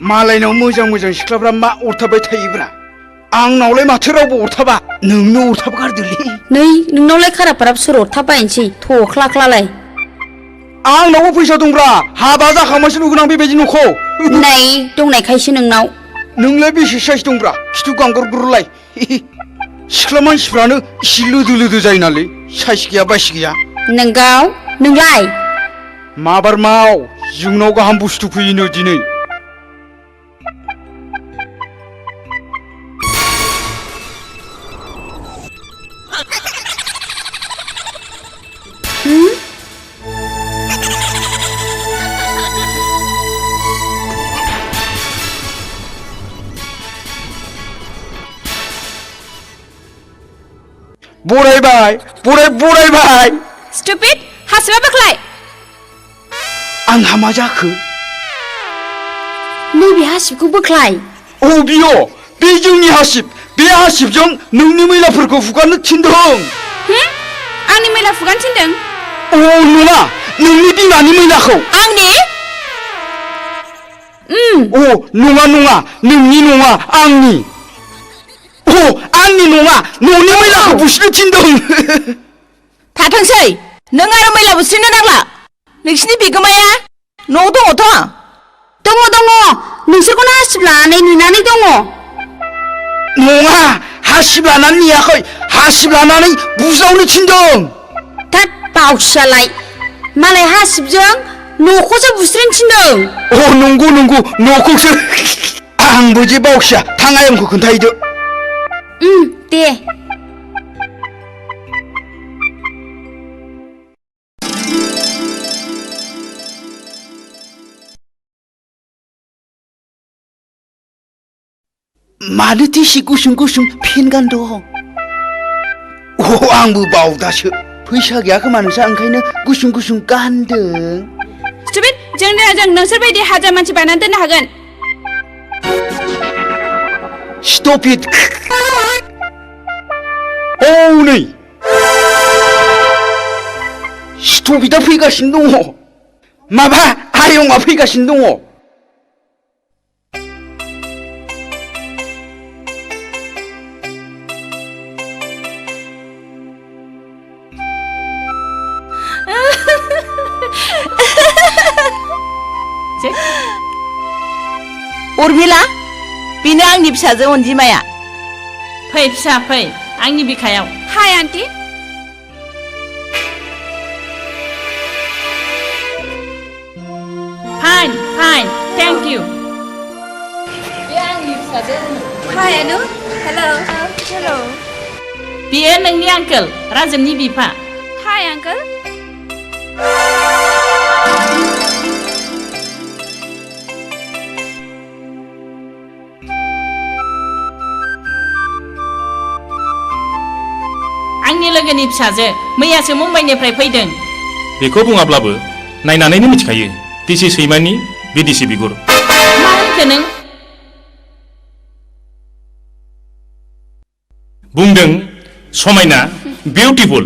मालायनाव मोजां मोजां सिख्लाफ्रा मा अरथाबबाय थायोब्रा आंनावलाय माथो रावबो अरथाबा नोंनो अरथाब गारदोलै नै नोंनावलाय खारापाराब सोर अरथाबबायनोसै थख्लाख्लालाय आंनावबो फैसा दंब्रा हाबा जाखांबासो नुगोन आं बेबायदि न'खौ नै दंनायखायसो नोंनाव नोंलाय बेसे साइज दंब्रा खिथु गांगरगुरलाय सिख्ला मानसिफ्रानो एसे लोदो लोदो जायो नालाय साइज गैया बाइस गैया नोंगाव नोंलाय माबार माव जोंनाव गाहाम बुस्थु फैयोनो दिनै बरायबाय स्टुपिड हासिबा बोख्लाय आंहा मा जाखो नैबे हासिबखौ बोख्लाय औ बियो बे जोंनि हासिब बे हासिबजों नोंनि मैलाफोरखौ फुगारनो थिनदों आंनि मैला फुगारनो थिनदों औ नङा नोंनि बिमानि मैलाखौ आंनि औ नङा नोंनि नङा आंनि औ आंनि नङा न'नि मैलाखौ बुस्रिनो थिनदों थाथोंसै नों आरो मैला बुस्रिनो नांला नोंसिनि बिगोमाया न'आव दङ नोंसोरखौनो हासिब लानानै नेनानै दङ नङा हासिब लानानै नेयाखै हासिब लानानै बुज्रावनो थिनदों थाद बावसियालाय मालाय हासिबजों न'खौसो बुस्रिनो थिनदों अ नंगौ न'खौसो आंबो जे बावसिया थाङा आंखौ खोन्थाहैदो दे मानो एसे गुसुं फेन गानदों आंबो बावदासो फैसा गैया खोमा नोंसा ओंखायनो गुसुं गानदों स्टुपिड जों नोंसोर बायदि हाजार मानसि बायनानै दोननो हागोन स्टप इट औ नै स्टप इटआ फैगासिनो दङ माबा आयंआ फैगासिनो दङ उर्मिला बेनो आंनि फिसाजो अनजिमाया फै फिसा फै आंनि बिखायाव हाय आन्टी फाइन थेंक इउ बे आंनि फिसाजो हाय अनु हेलो बियो नोंनि आंकोल राजोननि बिफा हाय आंकोल आंनि लोगोनि फिसाजो मैयासो मुम्बाइनिफ्राय फैदों बेखौ बुङाब्लाबो नायनानैनो मिथिखायो दिसि सैमानि बिदिसि बिगुर मा होनखो नों बुंदों समायना बिउटिफुल